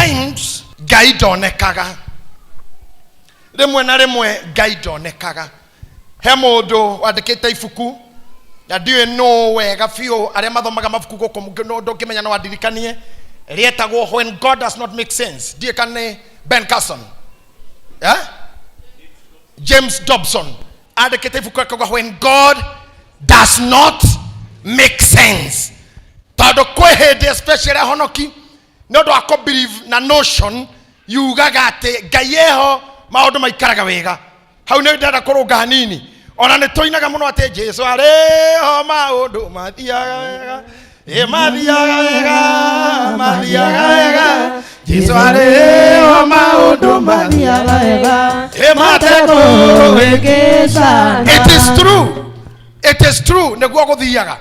times Ngai onekaga. Rimwe na rimwe Ngai onekaga. He mundu wandikite ibuku na ndiwe no wega fio aria mathomaga mabuku guku no ndokimenya no wadirikanie rietagwo When God Does Not Make Sense. Ndiye kane Ben Carson. James Dobson andikite ibuku akauga When God Does Not Make Sense. Tado kwe hede especially honoki no do ako believe na notion yugaga ate Ngai maundu maikaraga wega. Hau ne ndada kuruga hanini ona ne toinaga muno ate Jesu areho maundu mathiaga wega mathiaga wega mathiaga wega Jesu areho maundu mathiaga wega mateko wegesa. It is true neguo guthiaga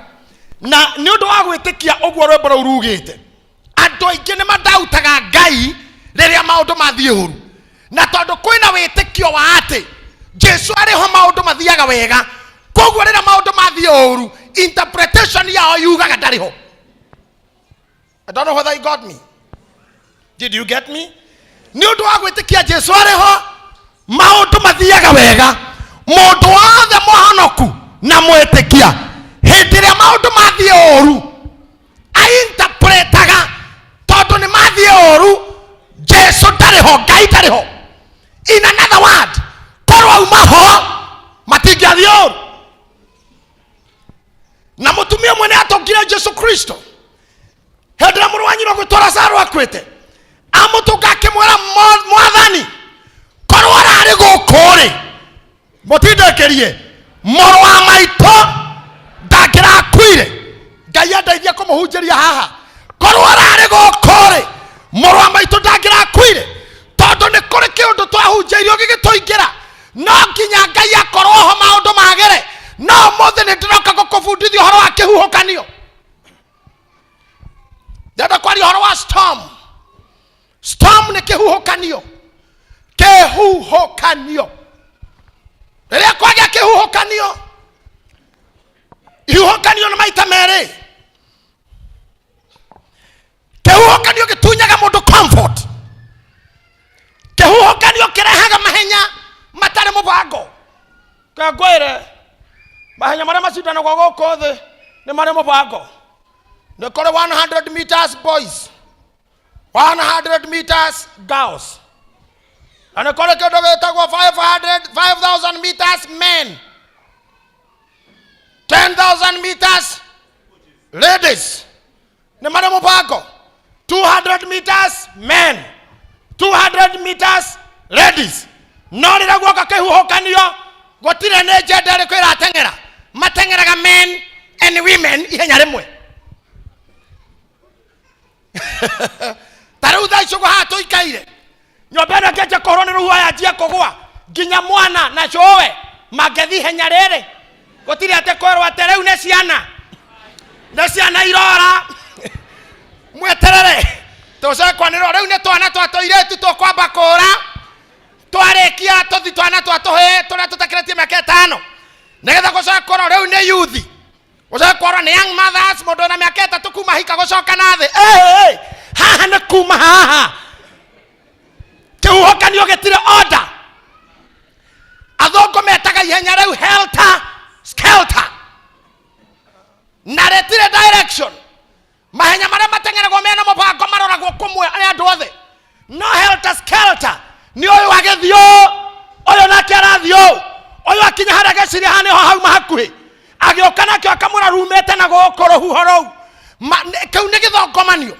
na ni undu wa gwitikia ogwo rwembo rugite andu aingi ni madautaga Ngai riria maundu mathie huru na tondu kwina witikio wa ati Jesu ariho maundu mathiaga wega koguo riria maundu mathie huru interpretation yao yugaga ndariho. I don't know whether you got me. Did you get me? Ni undu wa gwitikia Jesu ariho maundu mathiaga wega mundu wothe muhonoku na mwitikia hindi ria maundu mathie huru ainterpretaga tondu ni mathie huru Jesu ndariho Ngai ndariho. In another word, korwa umaho matingiathie huru na mutumia mwene atongire Jesu Kristo hendira muru wanyiro gwitora Lazaro akwite amutunga akimwira mwathani korwa arari gukuri mutindekerie muru wa maito ndagira akwire Ngai andeithia kumuhunjiria haha korwa arari gukuri muru wa maito ndagira akwire tondu ni kuri kiundu twahunjiirio gigitoingira no nginya Ngai akorwo ho maundu magere no mothe ni ndiroka gukubundithia horo wa kihuhukanio. Ndenda kwari horo wa storm ni kihuhukanio riria kwagia kihuhukanio ihuhukanio ni maita meri. Kihuhukanio gitunyaga mundu comfort. Kihuhukanio kirehaga mahenya matari mubango kagwire mahenya maria macindana gwa guku thi ni mari mubango. Ni kore 100 meters boys 100 meters girls and kore kindu gitagwo 5,000 meters men 10,000 meters ladies ni mari mubango 200 meters men 200 meters ladies. No rira gwoka kihuhukanio gutire ne gender ri kwira atengera matengeraga men and women ihenya rimwe. Taru thaicu hatu ikaire nyobera keje korone ruwa ya jia kogwa ginya mwana na showe magethi henya rere gutire ate kwerwa tere une ciana irora mweterere tose kwaniro riu ne twana twatoire tu tokwamba kura twarekia tuthi twana twatohe tuna tutakiretie miaka 5 negetha gocoka koro riu ne youth gocoka koro ne young mothers mundu na miaka 3 kuma hika gocoka nathi haha ne kuma haha kihuhukanio gitire order athongo metaga ihenya riu helter skelter na retire direction mahenya maria matengeragwo mena mubango maroragwo kumwe ari andu othe no helter skelter ni oyu agethio oyu nake arathio oyu akinya haria geciria hane ho hau mahakuhi agioka nake akamura rumete na gukuru huhorou kiu ni githongomanio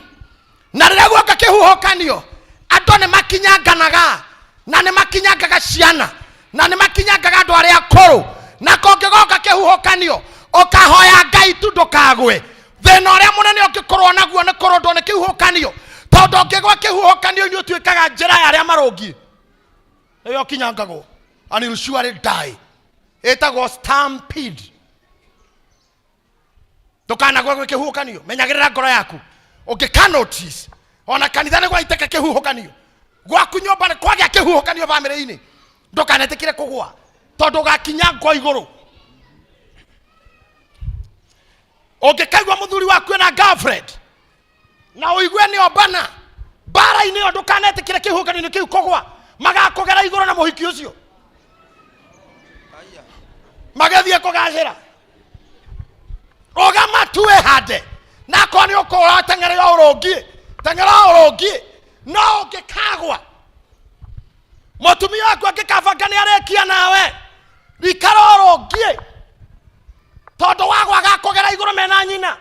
na riria gwoka kihuhukanio andu ni makinyanganaga na ni makinyangaga ciana na ni makinyangaga andu aria akuru na kongigoka kihuhukanio ukahoya Ngai tu ndukagwe thina uria munene ukikorwo naguo ni kurondwo ni kihuhukanio tondu ngigwa kihuhukanio ni utwikaga njira ya aria marungi iyo kinyangago and you surely die. Etagwo stampede. Tukana gwa kihuhukanio menyagirira ngoro yaku ukika notice ona kanitha ni gwaiteka kihuhukanio gwaku nyomba ni kwagia kihuhukanio family-ini ndukanetikire kugwa tondu gakinya ngo iguru. Ukikaigwa muthuri waku na girlfriend na uigue ni obana bara ine ndukanete kire kihukanio kiu kogwa magakogera iguru na muhiki ucio magathie kugacira oga matue hande na koni ukora tengerera urongie no ngikagwa mutumia waku angikabanga ni arekia nawe rikara urongie tondu wagwa gakogera iguru mena nyina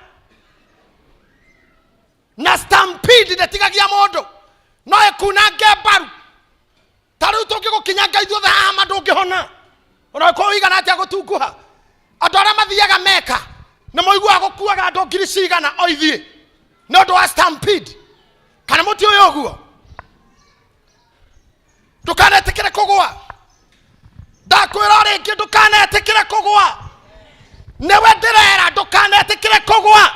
na stampede ndetigagia mundu no ekunange mbaru taru tungigukinyanga ithuothe haha mandungihona ona ko igana atia gutunguha andu aria mathiaga meka na moigua gukuaga andu ngiri cigana oithie no ndo wa stampede kana muti uyu uguo ndukanetikire kugwa ndakwira ringi ndukanetikire kugwa newe ndirera ndukanetikire kugwa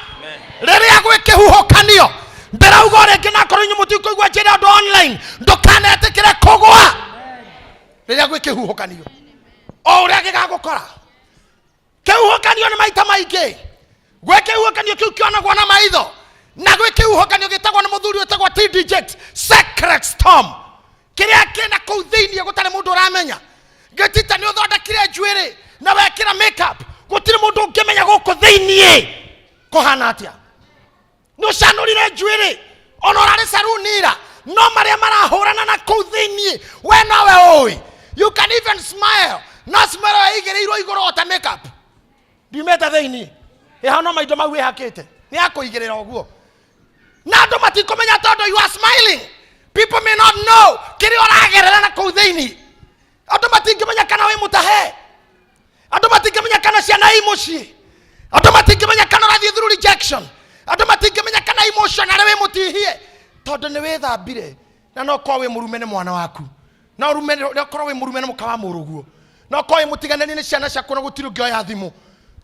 riria gwi kihuhukanio ndirauga ringi na korwo nyumuti kuigua njira andu online ndukanetikire kugwa riria gwi kihuhukanio o uria gigagukora kihuhukanio ni maita maingi gwi kihuhukanio kiu kionagwo na maitho na gwi kihuhukanio gitagwo ni muthuri wetagwo TD Jakes secret storm kiria kina kuu thiini gutari mundu uramenya gitita ni uthondekire njuiri na wekira makeup gutiri mundu ungimenya guku thiini kuhana atia no shanurire njuiri ona urari sarunira no maria marahurana na kuu thiini we nawe oi you can even smile no smile igirirwo iguru ota makeup ndimeta thiini ihana maido mau ihakite ni akuigirira oguo na andu matikomenya tondu you are smiling. People may not know kiri oragerera na kuu thiini andu matingimenya kana wi mutahe andu matingimenya kana ciana imuci andu matingimenya kana rathie through rejection andu matingimenya kana emotional wi mutihie tondu ni withambire na no ko wi murume ni mwana waku na urume no ko wi murume ni mukawa muruguo no ko wi mutiganani ni ciana ciaku na gutiri ngio ya thimu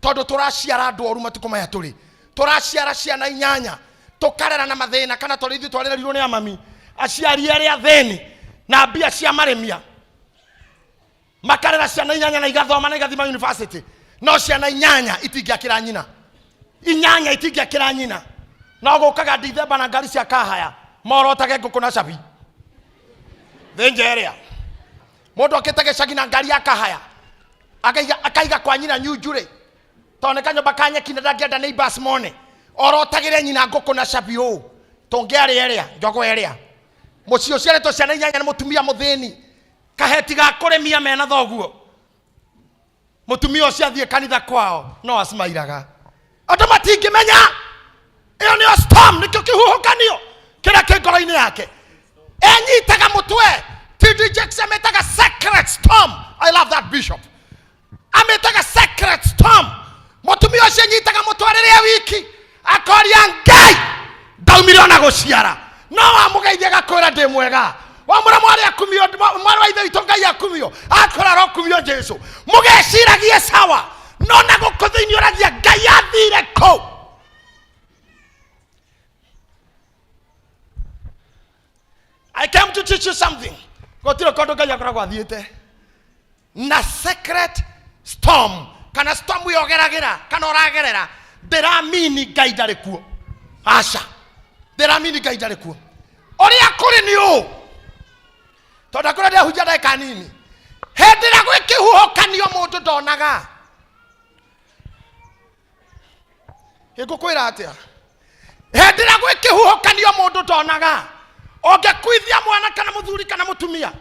tondu turaciara andu oru matukomaya turi turaciara ciana inyanya tukarera na mathina kana turithi twarerirwo ni amami aciari aria theni na mbia cia maremia makarera ciana inyanya na igathoma na igathima university no ciana inyanya itingiakira nyina inyanya itingiakira nyina no gukaga December na ngari cia kahaya morotage nguku na cabi thenjeria mundu akitage cagi na ngari ya kahaya akaiga kwa nyina nyunjure toneka nyumba kanya kina ndangenda neighbors mone orotagire nyina nguku na cabi u tongiari eria njogo eria mucio ciareto ciana inyanya na mutumia muthini kaheti ga kuremia mena thoguo mutumia ucio athie kanitha kwao no asmairaga andu matingimenya iyo ni storm nikio kihuhukanio kira kingoro-ini yake enyitaga mutwe TD Jakes ametaga secret storm. I love that bishop. Ametaga secret storm. Mutumia ucio enyitaga mutwe riria wiki akoria Ngai ndaumiriona guciara no amugeithia gakwira ndi mwega wamura mwari akumio mwari wa ithe itu Ngai akumio akora ro kumio Jesu mugeciragie sawa no na gukuthiini uragia Ngai athire ko I came to teach you something. Gotiro kondo Ngai akoragwo athiite na secret storm kana storm yogeragira kana oragerera ndiramini Ngai ndari kuo aca ndiramini Ngai ndari kuo oria kuri ni u tonda kuri ndehunjia ndeka nini hendira gwikihuhukanio mundu ndonaga igukwira atia hendira gwikihuhukanio mundu ndonaga ongekwithia mwana kana muthuri kana mutumia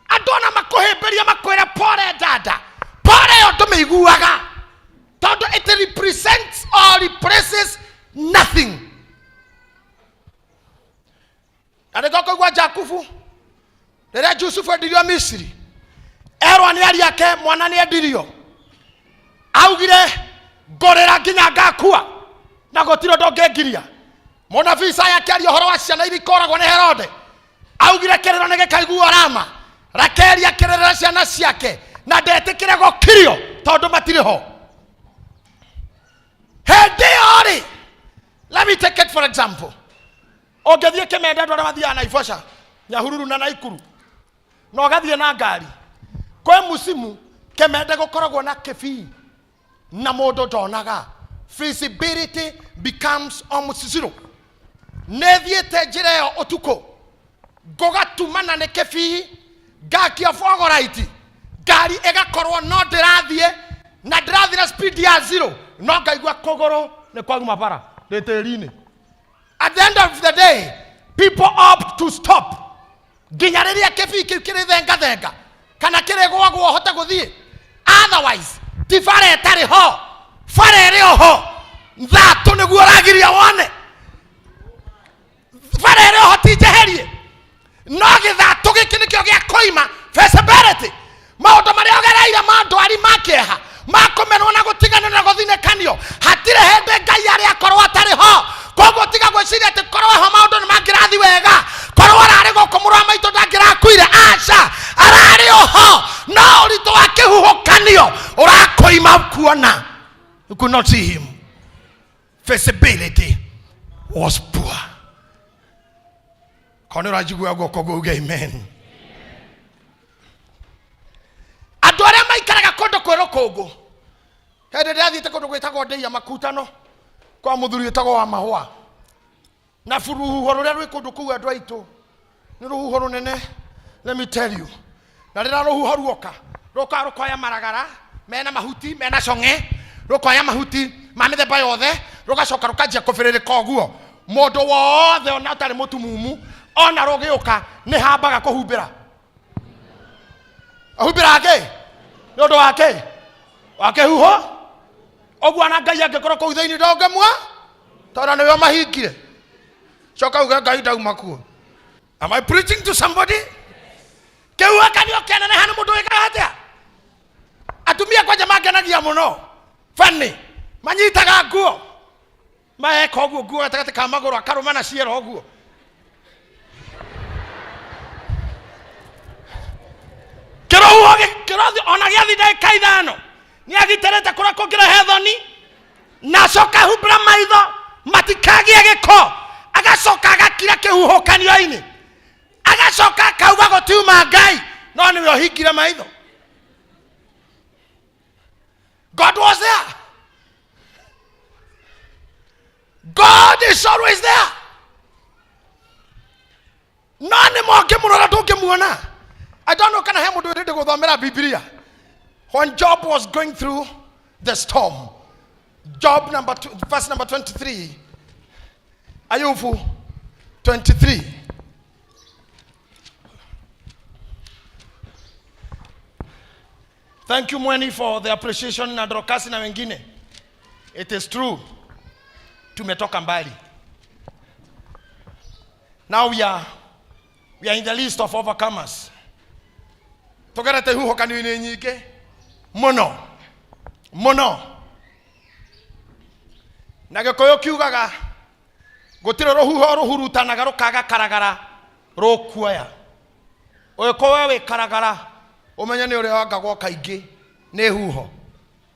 andona makuhimberia makwira pore dada pore yo ndumeiguaga tondu it represents or replaces nothing. Adegoko gwa Jakubu rera Yusufu edirio Misiri erwa ni ari yake mwana ni edirio augire gorera nginya ngakua na gotiro ndongengiria mona visa yake ari horo wa ciana iri koragwo ni Herode augire kerero nege kaiguo Rama Rakeli akerera ciana ciake na ndetikire gokirio tondu matire ho hedeori. Let me take it for example. Ogathie Kemende andũ arĩa mathiaga Naivasha Nyahururu na Naikuru na ogathie na ngari kwe musimu Kemende gukoragwo na kebii na mũndũ ndonaga feasibility becomes almost zero. Nethiĩte njĩra ĩyo ũtukũ ngogatumana ne kefi gakia fogorite gari egakorwo no ndirathie na ndirathie na speed ya 0 no ngaigua kogoro ne kwaguma bara ndeterine. At the end of the day, people opt to stop. Ginyariria kefi kiri thenga kana kiri gwagwo hota guthie. Otherwise tifare etari ho fare ri ho thato niguo ragiria wone fare ri ho tijeherie no githatå gä kä nä kä o gä a koima feasibility maå marä a gereire mandwari makeha makomenwo na gå tiganä na gå thinäkanio hatirä hä ndä ngai arä akorwo atarä ho koguo tiga gwä ciria atä korwo ho maå ndå nä mangä rathi wega korwo ararä gå kå må rå wa maitå ndangä rakuire aca ararä o ho no å ritå wa kä huhå kanio å rakoima kuona. You could not see him. Feasibility was poor. Amen. Adore maikaraga kondo kwero kogo. Hede ndathite kondo gwitagwo Ndeia makutano kwa muthuri witagwo wa mahwa. Na furuhuho ruria rwi kundu kuu andu aitu. Ni ruhuho runene. Let me tell you. Na rira ruhuho ruoka. Ruka rukoya maragara, mena mahuti, mena conge. Rukoya mahuti, mamithemba yothe. Rugacoka rukanjia kubiririka uguo. Mundu wothe ona atari mutumumu ona rugiuka ni hambaga kuhumbira ahumbira ake nondu wake huho oguo na ngai angikorwo kuu thiini ndongemwa tondu niwe mahingire coka uga ngai ndauma kuo. Am I preaching to somebody? Kehuho kanio keneneha ni mundu wikaga atia atumia kwanja mangenagia muno fani manyitaga nguo maeka oguo nguo gatagati ka maguru akaruma na ciero oguo kirothi ona giathi ndagika ithano ni agiterete kuria kungira hethoni na coka humbira maitho matikagie giko agacoka agakira kihuhukanio-ini agacoka akauga gutiuma ngai no niwe ohingire maitho. God was there. God is always there. None more kemurora tungemuona. I don't know kana he mundu wirinde guthomera Biblia. When Job was going through the storm, Job verse number 23, Ayubu 23. Thank you Mweni for the appreciation na Dorokasi na wengine. It is true. Tumetoka mbali. Now we are in the list of overcomers. Togerete huho kanini nyike muno na gikoyo kiugaga gutire ruhuho ruhurutanaga rukaga karagara rukuoya oyo we karagara umenya ni uri wangagwo kaingi ni huho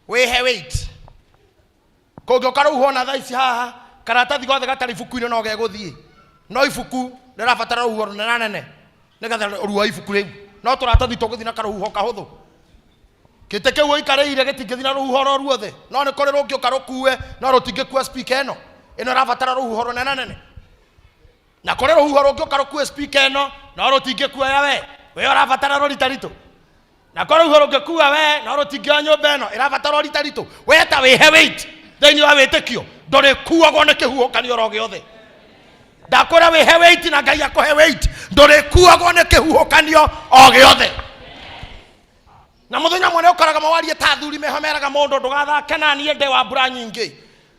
wihe wait kogo karuho na thaici haha karatathi gothe gatari ibuku-ini no geguthie no ibuku rirabatara ruhuho runene nigetha ruo ibuku riu no turatathi tuguthie na karuhuho kahuthu kite kiu ikareire gitingithie na ruhuho ruothe no ni kuri rungioka rukue no rutingikua speaker ino rabatara ruhuho runene na kuri ruhuho rungioka rukue speaker ino no rutingikua we urabatara ruritarito na kuri ruhuho rungikua we no rutingioya nyumba ino irabatara ruritarito we ta wihe wait thini wa witikio ndori kuagwo ni kihuhukanio ro giothe ndakora wihe wait na ngai akohe wait ndori kuagwo ni kihuhukanio o giothe. Na muthenya mwene ukaraga mawarie ta thuri mehomeraga mundu ndugathake na nie nde wa mbura nyingi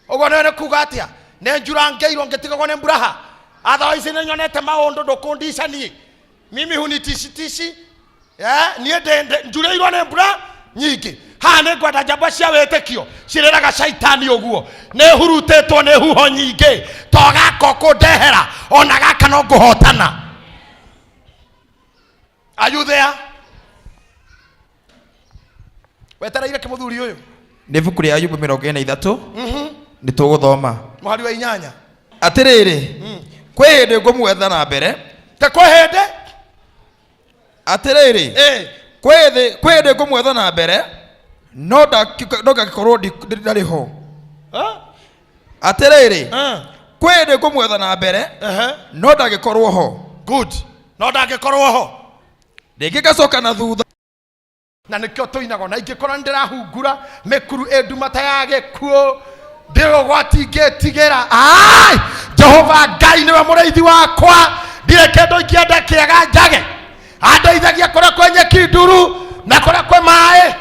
uguo ne kuga atia ne njura ngeirwo ngitigagwo ne mburaha otherwise ne nyonete maundu ndukundicani mimi hunitishitishi nie nde njureirwo ne mbura nyingi ha ne gwada njamba cia witikio ciriraga shaitani uguo ne hurutetwo ne huho nyingi togako kundehera ona gaka no nguhotana. Are you there? Wetereire kimuthuri uyu ni buku ria Ayubu 43 ni tuguthoma muhari wa 8 atiriri kwi hindi ngumwetha na mbere te kwi hindi atiriri kwi hindi ngumwetha na mbere no ndagikorwo ndari ho atiriri kwi hindi ngumwetha na mbere no ndagikorwo ho. Good. no ndangĩkorwo ho. Rĩngĩ gacoka na thutha. Na nĩkĩo tũinaga na ingĩkorwo ndĩrahungura mĩkuru ĩndumata ya gĩkuũ ndĩrĩ ũgwati ingĩtigĩra. Ai, Jehova Ngai nĩwe mũrĩithi wakwa, ndirĩ kĩndũ ingĩenda kĩega njage. Andeithagia kũrĩa kwĩ nyeki nduru na kũrĩa kwĩ maĩ.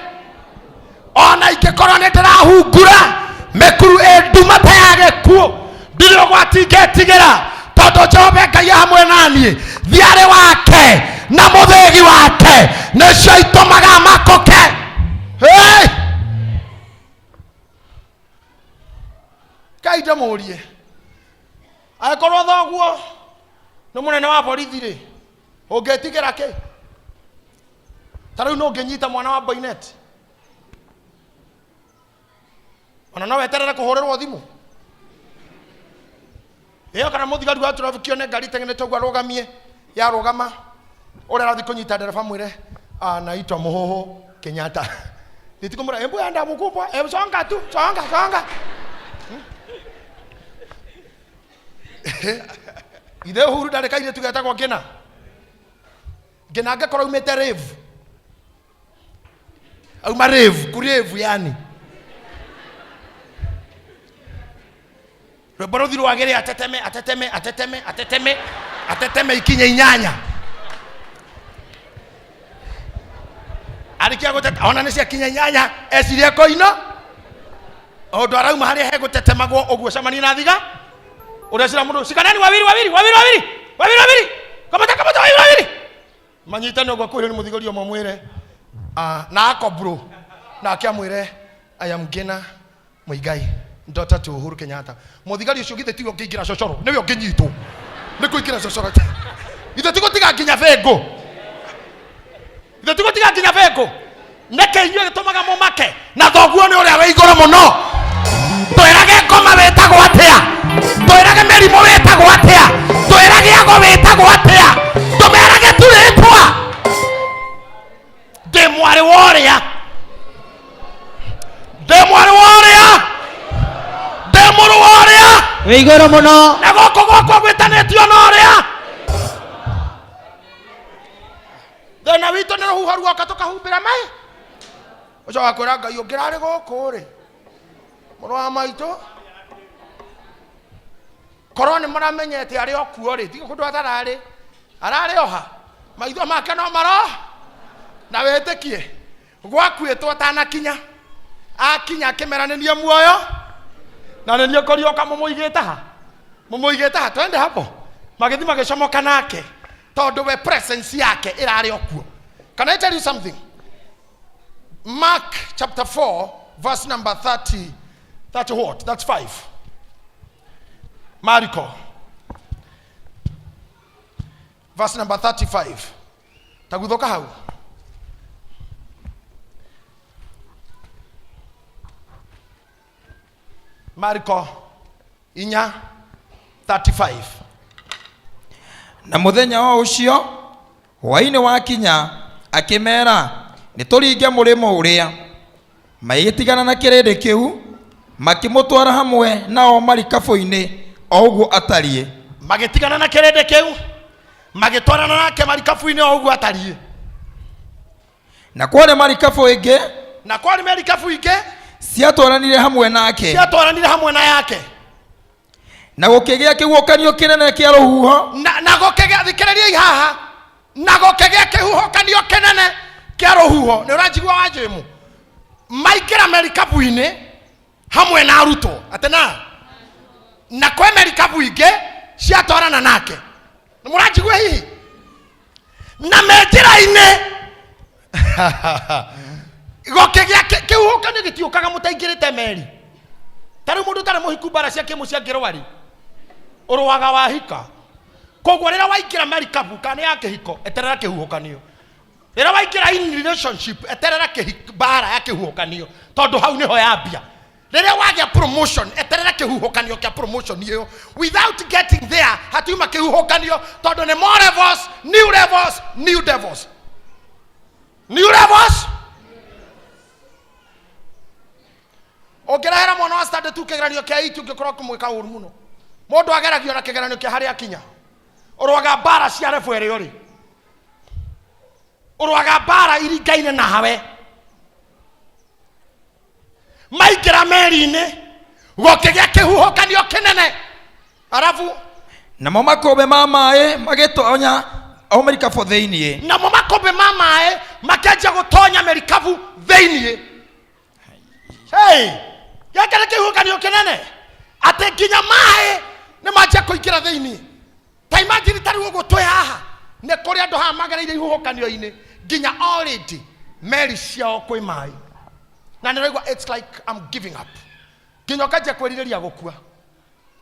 Ona ingĩkorwo nĩ ndĩrahungura mĩkuru ĩndumata ya gĩkuũ ndirĩ ũgwati ingĩtigĩra, tondũ Jehova Ngai hamwe naniĩ. Thiarĩ wake na mũthĩgi wake nĩcio itũmaga makoke. Hey! Ngai ndamũrie, angĩkorwo thoguo nĩ mũnene wa borithi rĩ, ũngĩtigĩra kĩ? Ta rĩu no ũngĩnyita mwana wa Boynet, ona no weterere kũhũrĩrwo thimũ ĩyo, kana mũthigari wa traffic one ngari tengenete ũguo arũgamie yarũgama ũrĩa arathiĩ kũnyita ndereba mwĩre anaitwa Mũhũhũ Kenyatta. Nitikumura hebu enda mkubwa, hebu songa tu, songa. Ithe Uhuru ndarekaire tugetagwo Ngina. Ngina angĩkorwo umĩte rave. Auma rave, kurevu yani. Rwĩmbo rũthiru wagĩrĩ ateteme ikinya inyanya. Arikia gũtete, ona nĩ cia kinya inyanya, ecirie koino. Ũndũ arauma harĩa he gũtetemagwo ũguo cemani na thiga. Ũreciria mũndũ, cikanani wawiri. Kamata wawiri. Manyitane ũguo kwĩrĩ nĩ mũthigari ũmwe mwĩre. Na akobro. Na akĩamwĩre, I am Ngina Muigai, daughter to Uhuru Kenyatta. Mũthigari ũcio githĩ tigo kĩingĩra cocoro, nĩwe ũngĩnyitwo. Nĩ kũingĩra cocoro. Githĩ tigo tiga nginya bengo. Githĩ tigo tiga nginya bengo. Neke inyuĩ gĩtũmaga mũmake. Na thoguo nĩ ũrĩa wĩ igũrũ mũno. Twĩrage ngoma wĩtagwo atĩa. Twĩrage mĩrimũ wĩtagwo atĩa. Twĩrage ago wĩtagwo atĩa. Tũmerage tũrĩtwa. Ndĩ mwarĩ wa ũrĩa. Ndĩ mũrũ wa ũrĩa. Wĩ igũrũ mũno. Na gũkũ gwakwa gwĩtanĩtio na ũrĩa. Thĩna witũ nĩ rũhuho ruoka tũkahumbĩra maĩ. Ũcio wakwĩra Ngai ũngĩrarĩ gũkũ rĩ, mũrũ wa maitũ, korwo nĩ maramenyete arĩ o kuo rĩ, tiga kũndũ ararĩ oha, maitho make no maro, na wĩtĩkie gwakuĩtwo atanakinya, akinya akĩmeranĩria muoyo, na nĩ niĩ ũkorioka mũmũigĩte ha, twende hapo, magĩthi magĩcomoka nake, tondũ we presence yake ĩrarĩ o kuo. Can I tell you something? Mark chapter 4 verse number 30 what? That's 5. Mariko verse number 35. Taguthoka hau. Mariko 4:35. Na mũthenya wa ũcio hwaĩ-inĩ wakinya akĩmera nĩ tũringe mũrĩmo ũrĩa. Magĩtigana na kĩrĩndĩ kĩu makĩmũtwara hamwe nao marikabu-inĩ o ũguo atariĩ. Magĩtigana na kĩrĩndĩ kĩu magĩtwarana nake marikabu-inĩ o ũguo atariĩ. Na kwarĩ marikabu ingĩ ciatwaranire hamwe nake. Na yake. Na gũkĩgĩa kĩhuhũkanio kĩnene kĩa rũhuho. Na gũkĩgĩa, thikĩrĩriai haha. Na gũkĩgĩa kĩhuhũkanio kĩnene kĩa rũhuho. Nĩ ũranjigua wanjĩmu. Maingĩra marikabu-inĩ hamwe na arutwo. Atena. Na kwĩ marikabu ingĩ ciatwarana nake. Nĩ mũranjigua hihi. Na me njĩra-inĩ. Gũkĩgĩa kĩhuhũkanio gĩtiũkaga mũtaingĩrĩte meri. Ta rĩu mũndũ tarĩ mũhiku mbara cia kĩmũcia ngĩrwari. Ũrũaga wahika. Koguo rĩrĩa waingĩra marikabu kana ya kĩhiko eterera kĩhuhũkanio. Rĩrĩa waingĩra in relationship eterera mbara ya kĩhuhũkanio. Tondũ hau niho yambia. Rĩrĩa wagĩa promotion eterera kĩhuhũkanio kĩa promotion ĩyo. Without getting there hatiuma kĩhuhũkanio tondũ nĩ more levels, new levels, new devils. New levels. Ũngĩrehera mwana wa standard 2 kĩgeranio kĩa 8 ũngĩkorwo kũmwĩka ũũru mũno. Mũndũ ageragio na kĩgeranio kĩa harĩa kinya. Ũrũaga mbara cia refu ĩrĩ ũrĩ. urwaga bara iringaine nawe maikira meri-ini gukigĩa kĩhuhũkanio kĩnene arabu namo makũmbĩ ma maĩ magĩtonya o marikabu thĩinĩ namo makũmbĩ ma maĩ makĩanjia gũtonya marikabu thĩinĩ gĩkĩ nĩ kĩhuhũkanio kĩnene atĩ nginya maĩ nĩ manjia kũingĩra thĩinĩ ta imagine ta rĩu ũguo twĩ haha nĩ kũrĩ andũ haha magereire ihuhũkanio-inĩ nginya already meri ciao kwĩ maĩ na nĩraigua it's like I'm giving up nginya ũkanjia kwĩrirĩria gũkua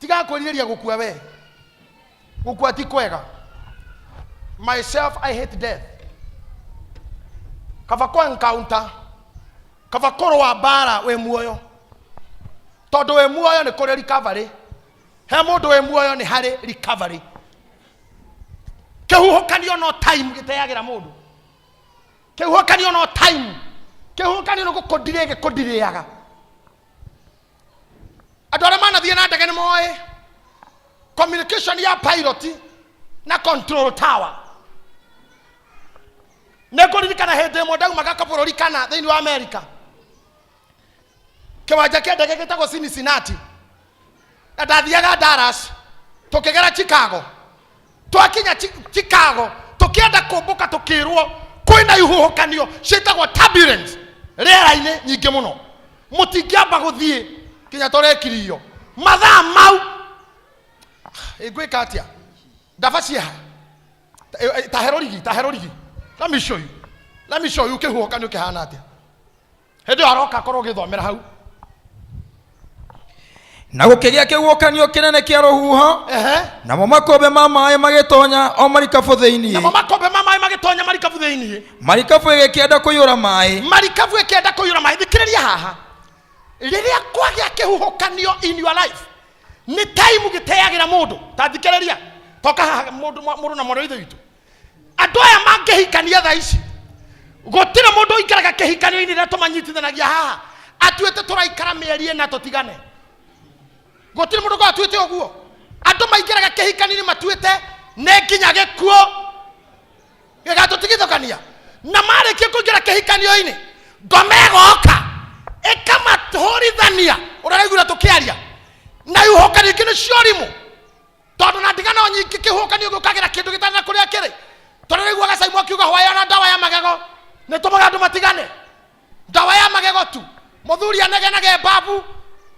tiga kwĩrirĩria gũkua we gũkua ti kwega myself I hate death kaba kwa encounter kaba kũrũa mbara wĩ muoyo tondũ wĩ muoyo nĩ kũrĩ recovery he mũndũ wĩ muoyo nĩ harĩ recovery kĩhuhũkanio no time gĩteagĩra mũndũ kĩhuhũkanio no time kĩhuhũkanio no gũkũndirĩaga andũ arĩa manathiĩ na ndege nĩ moĩ communication ya pilot na control tower nĩ kũririkana hĩndĩ ĩmwe ndaumaga kabũrũri kana thĩinĩ wa America kĩwanja kĩa ndege gĩtagwo Cincinnati na ndathiaga Dallas tũkĩgera Chicago twakinya Chicago tũkĩenda kũmbũka tũkĩrwo kwĩna ihuhũkanio ciĩtagwo turbulence rĩera-inĩ nyingĩ mũno mũtingĩamba gũthiĩ kinya tũrekirio mathaa mau ngwĩka atĩa ndaba ciaha tahero rigi let me show you kĩhuhũkanio kĩhana atĩa hĩndĩ ĩyo aroka korwo gĩthomera hau na gũkĩgĩa kĩhuhũkanio kĩnene kĩa rũhuho namo makũmbĩ ma maĩ magĩtonya o marikabu thĩinĩ namo makũmbĩ ma maĩ magĩtonya marikabu thĩinĩ marikabu ĩgĩkĩenda kũiyũra maĩ thikĩrĩria haha rĩrĩa kwagĩa kĩhuhũkanio in your life nĩ time gĩteagĩra mũndũ ta thikĩrĩria toka haha mũndũ na mwana witũ andũ aya mangĩhikania thaa ici gũtirĩ mũndũ ũikaraga kĩhikanio-inĩ rĩrĩa tũmanyitithanagia haha atuĩte tũraikara mĩeri ĩna tũtigane gũtirĩ mũndũ kwa atuĩte ũguo andũ maingĩraga kĩhikanio-inĩ matuĩte nĩ nginya gĩkuũ gĩgatũtigithũkania na marĩkia kũingĩra kĩhikanio-inĩ ngoma ĩgoka ĩkamatũrithania ũraigua tũkĩaria na ihuhũkanio ingĩ nĩ ciorimũ tondũ na ndigana nyingĩ kĩhuhũkanio gĩũkagĩra kĩndũ gĩtarĩ na kũrĩa kĩrĩ tondũ rĩu agacaimwo akiuga hwayo na ndawa ya magego nĩ tũmaga andũ matigane ndawa ya magego tu mũthuri anegenage babu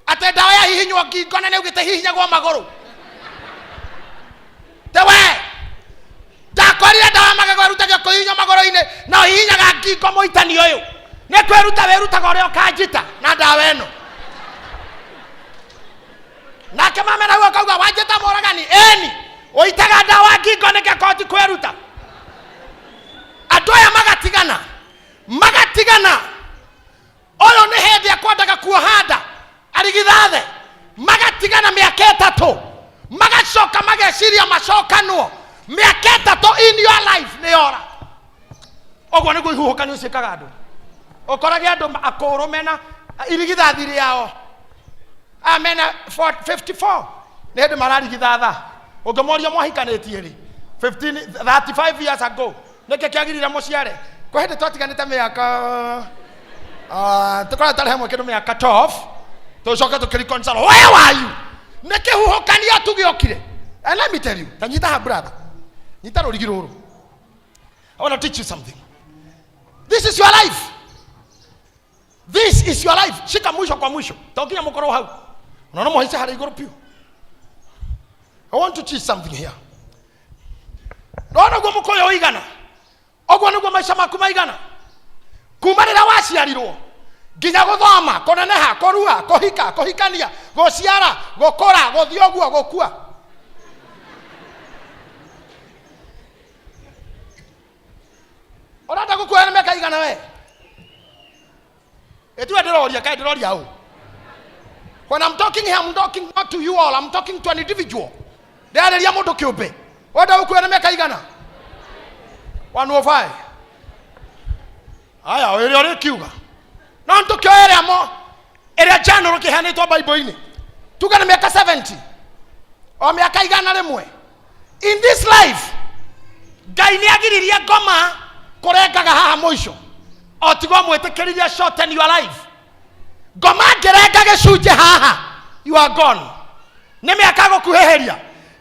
atĩ ndawa ya hihinywo ngingo nene ugĩte hihinyagwo magũrũ tewe ndakorire ndawa ya magego ĩrutagio kũhihinywo magũrũ-inĩ na hihinyaga ngingo mũitani ũyũ nĩ kwĩruta wĩrutaga ũrĩa ũkanjita na ndawa ĩno nake mamena huo kauga wanjita mũragani eni ũitaga ndawa ngingo nĩkĩ koti kwĩruta andũ aya magatigana ũyũ nĩ hĩndĩ akwendaga kuohanda arigithathe magatigana mĩaka ĩtatũ magacoka mageciria macokanwo mĩaka ĩtatũ in your life nĩ yora ũguo nĩguo ihuhũkanio ciĩkaga andũ ũkorage andũ akũrũ mena irigithathi rĩao amena 54 nĩ hĩndĩ mararigithatha ũngĩmoria mwahikanĩtie rĩ 35 years ago nĩkĩ kĩagirire mũciare kwa hĩndĩ twatiganĩte mĩaka tũkoragwo tarĩ hamwe kĩndũ mĩaka 12 tũcoke tũkĩreconcile where were you nĩ kĩhuhũkanio tũgĩokire and let me tell you ta nyita ha brother nyita rũrigi rũrũ I want to teach you something this is your life shika mwisho kwa mwisho taukinya mũkorwo hau unaona mũhaica harĩ igũrũ piũ I want to teach something here ndona guo mũkoyo ũigana ũguo nĩguo maica maku maigana kuma rĩrĩa waciarirwo nginya gũthoma kũneneha kũrua kũhika kũhikania gũciara gũkũra gũthiĩ ũguo gũkua ũrenda gũkuoya nĩ mĩaka igana we ĩtuwe ndĩroria kaĩ ndĩroria ũũ when I'm talking here I'm talking not to you all I'm talking to an individual ndĩrarĩria mũndũ kĩũmbe ũrenda gũkuoya nĩ mĩaka igana 105 aya ũrĩa ũrĩkiuga no nĩtũkĩoya ĩrĩa mo ĩrĩa janũrũ kĩheanĩtwo Bible-inĩ tuga nĩ mĩaka 70 o mĩaka igana rĩmwe in this life Ngai nĩagiririe ngoma kurengaga haha muico otigo mwetekeriria shorten your life ngoma ngerenga gicunje haha you are gone nimiaka gukuheheria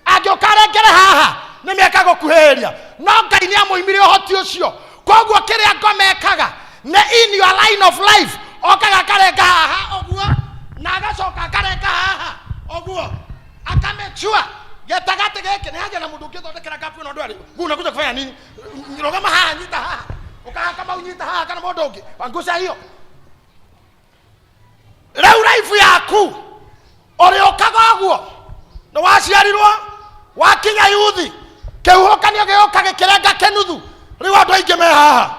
angiokarengere haha nimiaka gukuheheria no Ngai ni amuimire uhoti ucio koguo kiria ngomekaga ne in your line of life okaga karenga haha oguo na agacoka karenga haha oguo akamechua getagate geke ni haja na mundu ngithondekera gapu no ndwari kuna kuja kufanya nini rogama haha nyita haha ukaha kama unyita haha kana mundu ungi wanguca hiyo reu life yaku ori okaga oguo no waciarirwo wakinya yuthi kiuhokanio gioka gikirenga kenuthu riu andu aingi me haha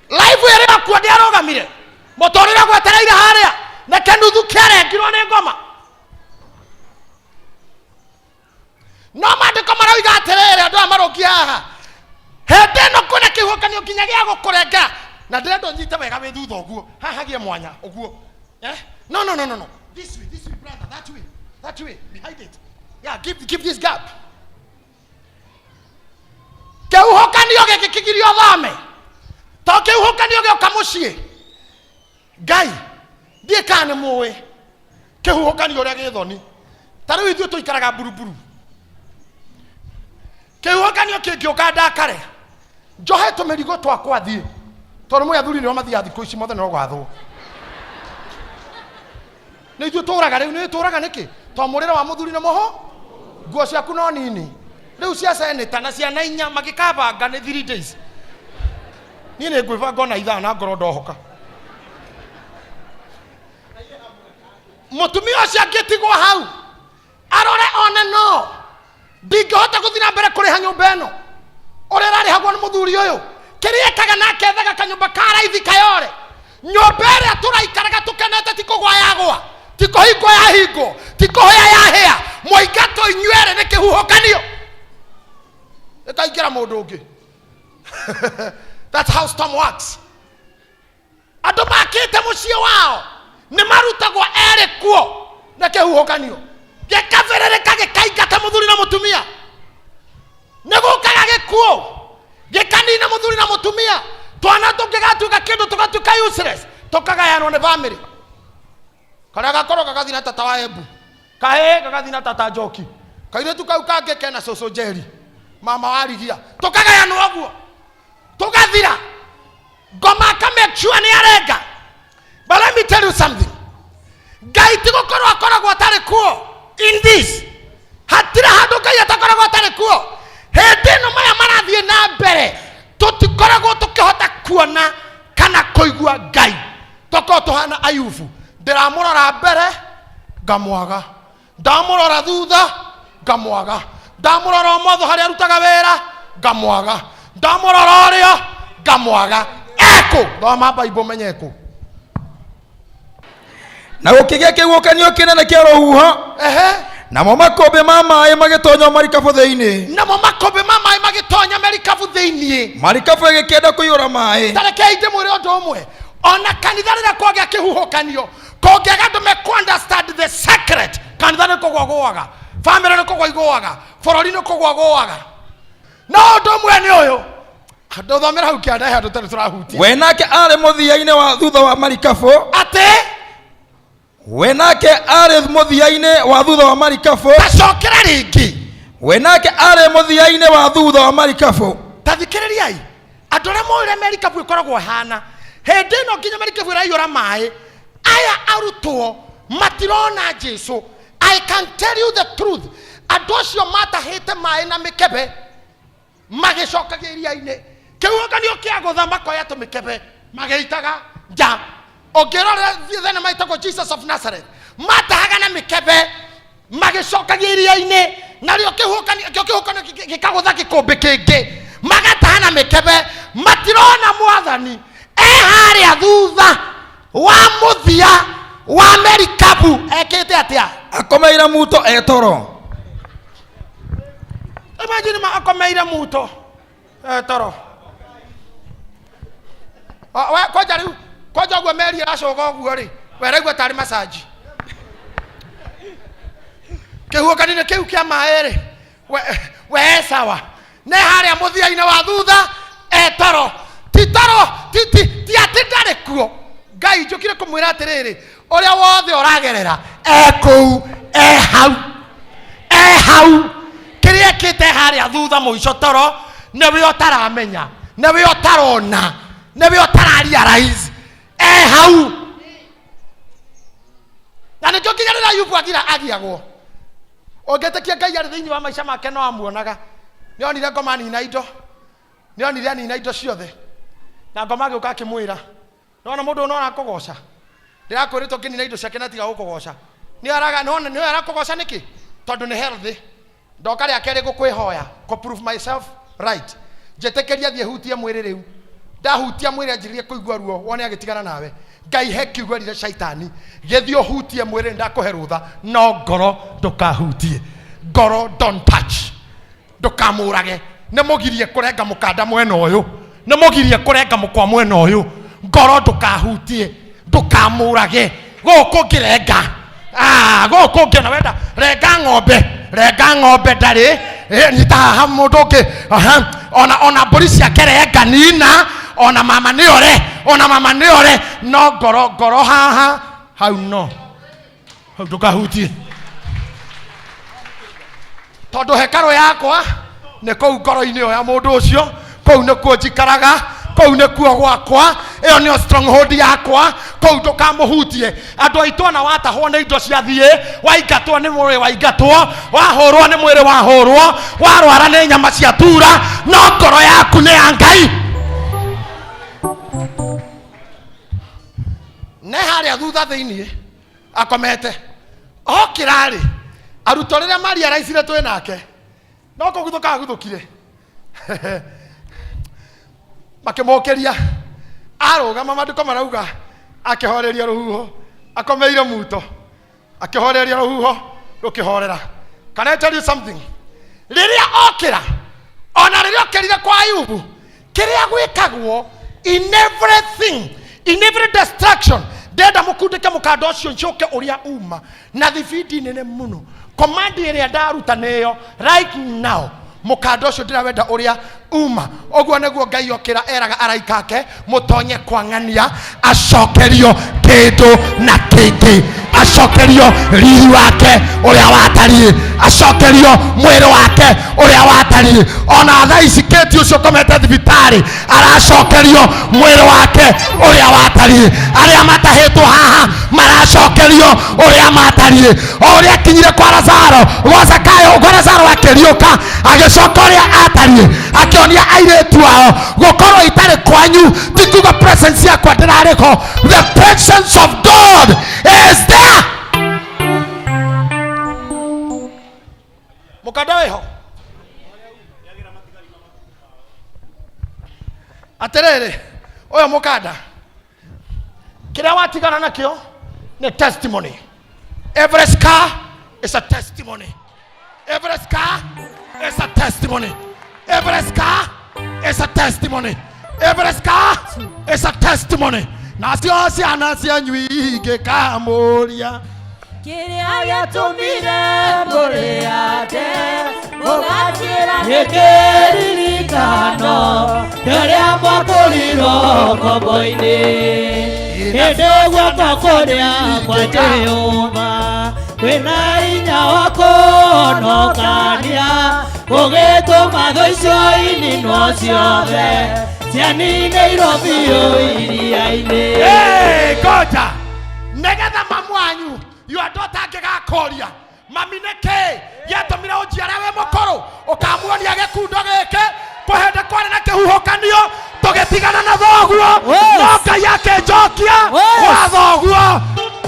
life iri yaku ndi arogamire motorira gwetereire haria na kenuthu kiarengirwo ni ngoma no mandiko marauga atiriri andu amarokia haha hende no kuna kiuhokanio kinya gia gukurenga na ndendo nyite wega wi thutha oguo haha gie mwanya oguo no this way brother that way behind it yeah give this gap kiuhokanio gikigirio thame to kiuhokanio gioka mucii Ngai ndie kana muwe kiuhokanio uria githoni tariu ithu tuikaraga buruburu kiuhokanio kingioka ndakare njohe tumirigo twakwa thie tondu mwe athuri nio mathia thikũ ici mothe no gwathwo ni ithu turaga riu ni turaga niki to murira wa muthuri na moho nguo ciaku no nini riu cia seneta na cia nainya magikabanga ni 3 days ni ngwibanga na ithaa na ngoro ndohoka mutumia ucio angitigwo hau arore one no ndingihota guthina mbere kuriha nyumba ino uri rarihagwo ni muthuri uyu kiriekaga nake ethaga kanyumba karaithi kayore nyumba iria turaikaraga tukenete tikugwa yagwa tikuhingo ya hingo tikuhoya ya hea moingato inywere ni kihuhokanio ikaingira mundu ungi that's how storm works andu makite mucie wao ni marutagwo ere kuo na kihuhokanio gikaverereka gikaingata muthuri na mutumia nigukaga gikuo gikanina muthuri na mutumia twana tungigatuika kindu tugatuika useless tukagayanwo ni family kana gakoro gagathina tata wa Embu kahe gagathina tata Njoki kaire tukau kange kena coco Njeri mama warigia tukagayanwo oguo tugathira ngoma ka make sure ni arenga but let me tell you something Ngai tigukorwo akoragwo atari kuo in this hatira handu Ngai atakoragwo atari kuo hindi ino maya marathie na mbere tutikoragwo tukihota kuona kana kuigua Ngai toko tuhana Ayubu ndiramurora mbere ngamwaga ndamurora thutha ngamwaga ndamurora motho haria arutaga wira ngamwaga ndamurora rio ngamwaga eko thoma Bible menyeko na gukigia kiuhokanio kinene kia rohuho namo makombe ma maaĩ magĩtonya marikabu thĩinĩ namo makombe ma maaĩ magĩtonya marikabu thĩinĩ marikabu ĩgĩkĩenda kũiyũra maaĩ tarekei ndĩmwĩre ũndũ ũmwe ona kanitha rĩrĩa kwagĩa kĩhuhũkanio kũngĩaga andũ me-understand the secret kanitha nĩ kũgwa gũaga family nĩ kũgwa igũaga bũrũri nĩ kũgwa gũaga no ũndũ ũmwe nĩ ũyũ andũ thomera hau kĩandahe andũ tene tũrahutia we nake arĩ mũthia-inĩ wa thutha wa marikabu atĩ we nake arĩ mũthia-inĩ wa thutha wa marikabu tacokera rĩngĩ we nake arĩ mũthia-inĩ wa thutha wa marikabu tathikĩrĩriai andũ arĩa moĩ marikabu ĩkoragwo hana hĩndĩ ĩno nginya marikabu ĩraiyũra maaĩ aya arutwo matirona Jesu I can tell you the truth andũ acio matahĩte maaĩ na mĩkebe magĩcokagia iria-inĩ kĩhuhũkanio kĩa gũtha makoya tũmĩkebe magĩitaga nja ũngĩrora thenema ĩtagwo Jesus of Nazareth matahaga na mĩkebe magĩcokagia iria-inĩ narĩo kĩhuhũkanio gĩkagũtha gĩkũmbĩ kĩngĩ magataha na mĩkebe matirona Mwathani harĩa thutha wa mũthia wa marikabu ekĩte atĩa akomeire muto etoro imagine akomeire muto etoro koja rĩu koja ũguo meri aracoka ũguo rĩ weraigua tarĩ masaji kĩhuhũkanio kĩu kĩa maaĩ rĩ we sawa ne harĩa mũthia-inĩ wa thutha toro titoro ti atindare kuo Ngai njukire kumwira atiriri uria wothe uragerera ekou hau kiria kite haria thutha muico toro newe otaramenya newe otarona newe otararia rais hau na nä kä nginya rä rä a Ayubu agiagwo å ngä tä kia Ngai arä thä inä wa maica make no amuonaga nä onire ngoma nina indo nä onire anina indo ciothe na ngoma agä å ka akä mwä ra nona må ndå no arakå goca ndä rakwä rä two ngä nina indo ciake na tiga gå kå goca nä arakå goca nä kä tondå nä healthy ndoka rä a kerä gå kwä hoya kå prove myself right njä tä kä ria thiä hutie mwä rä rä u ndahutia mwä rä anjä kå igua ruo wone agä tigana nawe Ngai he kiugo rire shaitani gethio hutie mwä rä ndakuhe rutha no ngoro ndukahutie ngoro don't touch ndukamurage nä må girie kå renga må kanda mwena å yå nä må girie kå renga må kwa mwena å yå ngoro ndukahutie ndukamurage gå kå ngä renga gå kå ngä na wenda renga ng'ombe ndarä nyita haha må ndå å ngä ona mbå ri ciake renga nina ona mama nä ore no ngoro haha hau no hau ndukahutie tondå hekarå yakwa nä kå u ngoro-inä o ya må ndå å cio kå u nä kuo njikaraga kå u nä kuo gwakwa ä yo nä o stronghold yakwa kå u ndåkamå hutie andå aitå ona watahwo nä indo ciathiä waingatwo nä mwä rä waingatwo wahå rwo nä mwä rä wahå rwo warwara nä nyama cia tura no ngoro yaku nä ya Ngai ne haria thutha thĩinĩ akomete okĩra rĩ arutwo rĩrĩa maria raicire twĩ nake no kũguthũka aguthũkire makĩmũkĩria arũgama maandĩko marauga akĩhoreria rũhuho akomeire muto akĩhoreria rũhuho rũkĩhorera. Can I tell you something? Rĩrĩa okĩra ona rĩrĩa okĩrire kwa Ayubu kĩrĩa gwĩkagwo in everything in every destruction ndenda mukundike mukanda ucio ncoke uria uma na thibidi nene muno command ĩrĩa ndaruta nĩyo right now mukanda ucio ndirawenda uria uma oguo nĩguo Ngai okĩra eraga araika ake mutonye kwang'ania acokerio kĩndũ na kĩngĩ acokerio riri wake uria watariĩ acokerio mwĩrĩ wake uria watariĩ ona thaa ici kĩti ucio komete thibitarĩ aracokerio mwĩrĩ wake uria watariĩ arĩa matahĩtwo haha maracokerio uria matariĩ o uria kinyire kwa Lazaro gwa Zakayo gwa Lazaro akĩriũka agĩcoka ũrĩa atariĩ akĩonia airĩtu ao gũkorwo itarĩ kwanyu ti kuga presence yakwa ndĩrarĩ ho. The presence of God is there. Mukanda wĩho atĩrĩrĩ ũyũ mukanda kĩrĩa watigana nakĩo nĩ testimony. Every scar is a testimony. Every scar is a testimony. Every scar is a testimony. Every scar is a testimony. Nacio ciana cianyu ingĩkamũria kĩrĩa gĩatũmire mũrĩate mũgatĩra nĩ kĩririkano kĩrĩa mwakũrirwo ngombo-inĩ hĩndĩ guoko kũrĩa kwa Jehova kwĩna hinya wa kũhonokania gũgĩtũma thũ icio ininwo ciothe cianinĩirwo biũ iria-inĩ. Ngoja nĩgetha mamu wanyu your daughter angĩgakoria mami nĩkĩ yatũmire ũnjiare wĩ mũkũrũ ũkamuonia gĩkundo gĩkĩ kũhĩndĩ kwarĩ na kĩhuhũkanio tũgĩtigana na thoguo no Ngai akĩnjokia gwa thoguo.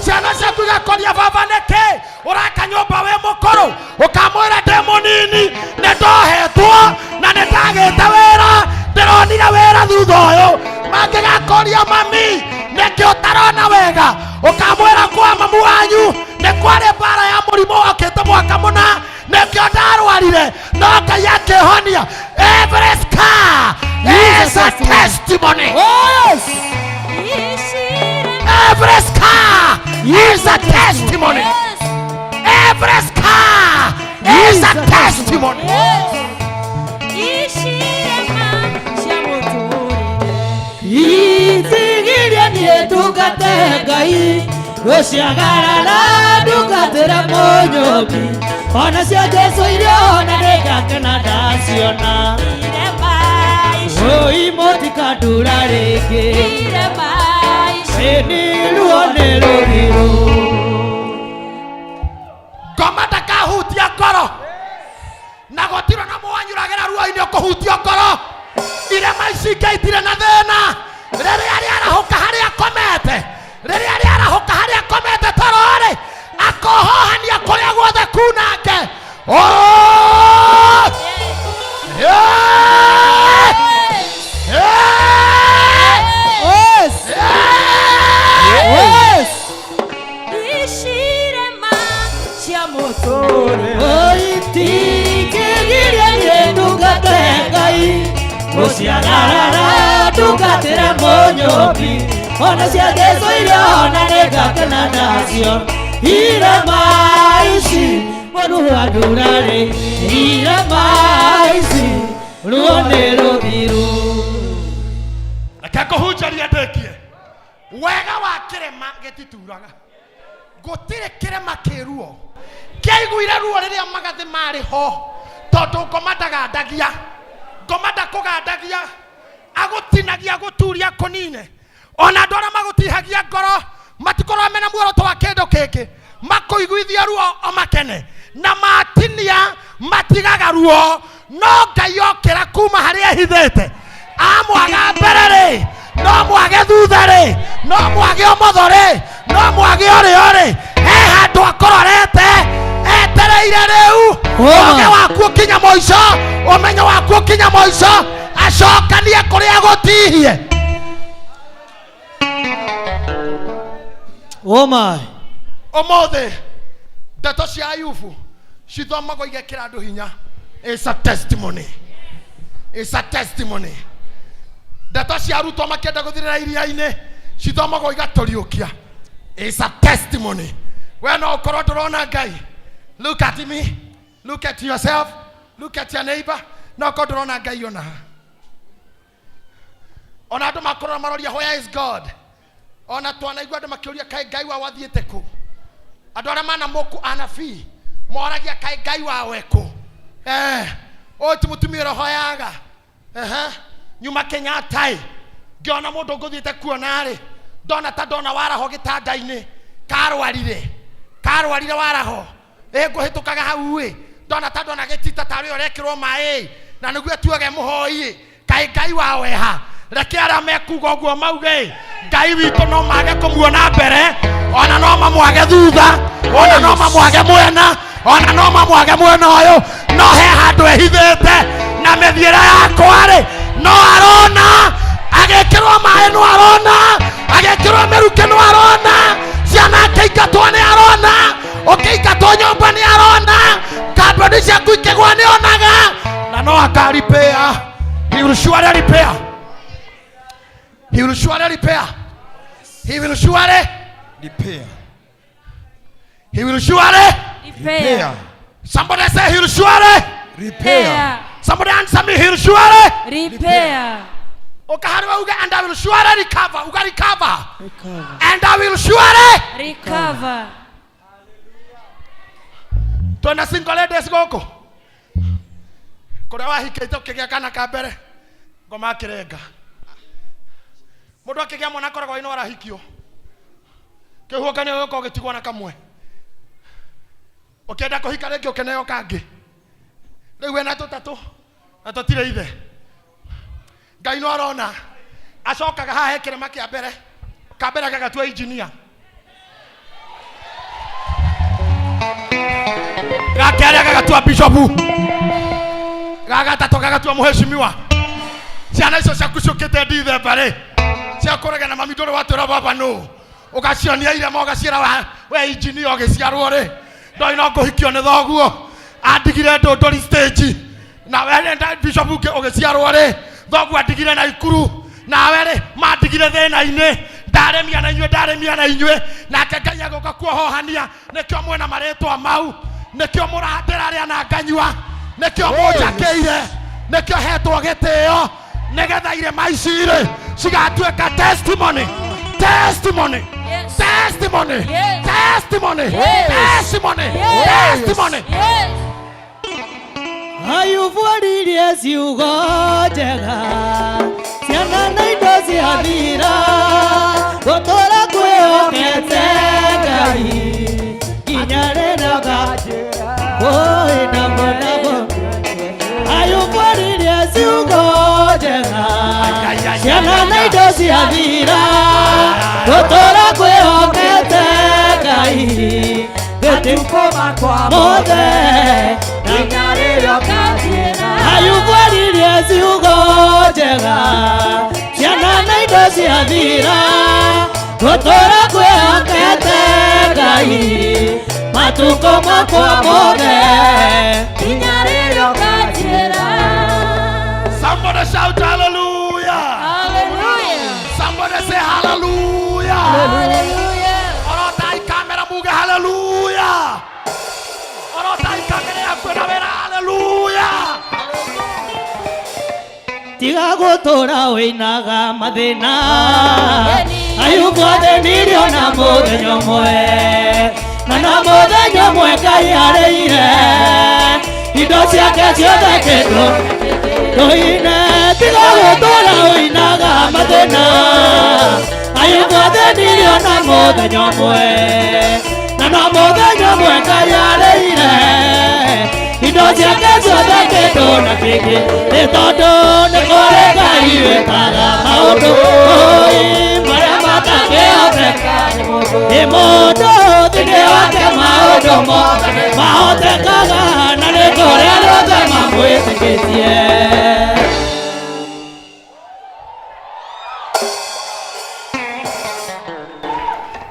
Ciana ciaku igakoria baba nĩkĩ ũraka nyũmba wĩ mũkũrũ ũkamwĩra ndĩ mũnini nĩ ndohetwo na nĩ ndagĩte wĩra ndĩronire wĩra thutha ũyũ. Mangĩgakoria mami nĩkĩ ũtarona wega ũkamwĩra kwa mamu wanyu nĩ kwarĩ mbara ya mũrimũ okĩte mwaka mũna nĩkĩo ndarwarire no Ngai akĩhonia. Every scar is a testimony. Every scar is a testimony. Every scar is a testimony. ndungate Ngai guciagarara ndungatĩra mũnyũmbi ona cio Jesu iria ona nĩngakena ndaciona oi mũtikandura rĩngĩ ĩni ruo nĩ rũgĩro ngoma ndakahutia ngoro na gũtirĩ na mũwanyũragĩra ruo-inĩ ũkũhutia ngoro irema ici ingĩitire na thĩna rĩrĩa rĩarahũka harĩa akomete rĩrĩa rĩarahũka harĩa akomete toro-rĩ akohohania kũrĩa guothe kunange ishirema cia mũtũrĩ oitigĩrĩrie ndungate Ngai guciagarara ndungatĩra mũnyũmbi ona cia Jesu iria ona nĩngakena nacio irema ici mũndũ wa ndurarĩ irema ici ruo nĩ rũthiru reke ngũhunjarie ndĩkie wega wa kĩrema gĩtituraga gũtirĩ kĩrema kĩruo kĩaiguire ruo rĩrĩa magathĩ marĩ ho tondũ ngoma ndagandagia ngoma ndakũgandagia agũtinagia gũturia kũnine ona andũ arĩa magũtihagia ngoro matikorwo mena muoroto wa kĩndũ kĩngĩ makũiguithia ruo o makene na matinia matigaga ruo no Ngai okĩra kuma harĩa ehithĩte amwaga mbere-rĩ no mwage thutha-rĩ no mwage ũmotho-rĩ no mwage ũrĩo-rĩ he handũ akororete etereire rĩu ũge waku ũkinya mũico ũmenyo waku ũkinya mũico acokanie kũrĩa gũtihie ũmũthĩ ndeto cia Ayubu cithomagwo igekĩra andũ hinya. It's a testimony. It's a testimony. Ndeto cia Ruto makĩenda gũthirĩra iria-inĩ cithomagwo igatũriũkia. It's a testimony. We no ũkorwo ndũrona Ngai. Look at me. Look at yourself. Look at your neighbor. No ũkorwo ndũrona Ngai ona. Ona andũ makorwo maroria where is God? Ona twanaigua andũ makĩũria kaĩ Ngai wao athiĩte kũ? Andũ arĩa mana mũku anabii moragia kaĩ Ngai wao ekũ? O ti mũtumia ũrohoyaga. Nyuma Kenyatta ngĩona mũndũ ngũthiĩte kuona-rĩ ndona waraho gĩtanda-inĩ karwarire waraho ngũhĩtũkaga hau-ĩ ndona gĩtita tarĩ ũrekĩrwo maĩ na nĩguo etuage mũhoi kaĩ Ngai wao eha reke arĩa mekuga ũguo mauge Ngai witũ no mage kũmuona mbere ona no mamwage thutha ona no mamwage mwena ona no mamwage mwena ũyũ no he handũ ehithĩte na mĩthiĩre yakwa-rĩ no arona agĩkĩrwo maĩ no arona agĩkĩrwo mĩrukĩ no arona ciana akĩingatwo nĩ arona ũkĩingatwo nyũmba nĩ arona kambuni ciaku ikĩgwa nĩ onaga na no akaripea. He will surely repair. He will surely repair. He will surely repair. He will surely Repair. Somebody say he will surely Repair. Somebody answer me, he will surely repair. Okaharwa uga and I will surely recover. Uga recover. And I will surely Recover. Tuna single ladies goko. Kũrĩa wahikĩte ũkĩgĩa kana ka mbere ngoma akĩrenga. Mũndũ akĩgĩa mwana akoragwo ino arahikio. Kĩhuhũkanio gĩko gĩtigwo na kamwe. Ũkĩenda kũhika rĩngĩ ũkeneo kangĩ. Rĩu wena tũtatũ na tũtirĩ ithe. Ngai no arona acokaga haha he kĩrĩma kĩa mbere kambere gagatua engineer. Gakĩarĩa gagatua bishopu. Gagatatũ gagatua mũheshimiwa. Ciana icio ciaku ciũkĩte ndithemba-rĩ ciakũrega na mami ndũrĩ watwĩra baba no ũgacionia irema ũgaciĩra we engineer ũgĩciarwo-rĩ ndoĩ no ngũhikio nĩ thoguo andigire ndũndũri stage na wenda bishop ũgĩciarwo-rĩ thoguo andigire na ikuru nawe-rĩ mandigire thĩna-inĩ ndaremia na inyuĩ nake Ngai agũka kuohohania nĩkĩo mwena marĩtwa mau nĩkĩo mũrandĩra arĩa na nganyua nĩkĩo mũnjakĩire nĩkĩo hetwo gĩtĩo nĩgetha irema ici-rĩ cigatuĩka testimony testimony, Yes. testimony, Yes. testimony, Yes. testimony, Yes. testimony. Yes. Ayuvuaririe ciugo njega ciana na indo cia thira gũtũũra kwĩhokete Ngai nginya rĩrĩa ũkanjĩra oi namo namo. Ayuvuaririe ciugo njega ciana na indo cia thira gũtũũra kwĩhokete Ngai gĩtikũma kwa mothe nginya rĩrĩa ũkanjĩra. Ayuvuaririe ciugo njega ciana na indo cia thira gũtũũra kwĩhokete Ngai matukũ makwa mothe nginya rĩrĩa ũkanjĩra. Somebody shout hallelujah. Hallelujah. Somebody say hallelujah. Hallelujah. Orotai kamera muge hallelujah. Orotai kamera ya kwenda vera hallelujah. Tiga gũtũũra wĩinaga mathĩna Ayubu athĩnirio na mũthenya ũmwe na mũthenya ũmwe Ngai arĩire indo ciake ciothe kĩndũ tũine. Tiga gũtũũra wĩinaga mathĩna Ayubu athĩnirio na mũthenya ũmwe na mũthenya ũmwe Ngai arĩire indo ciake ciothe kĩndũ na kĩngĩ nĩ tondũ nĩ kũrĩ Ngai wĩkaga maũndũ marĩa matangĩhoteka nĩ mũndũ thĩinĩ wake. Maũndũ mothe mahotekaga na nĩ kũrĩ arĩa othe mamwĩtĩkĩtie.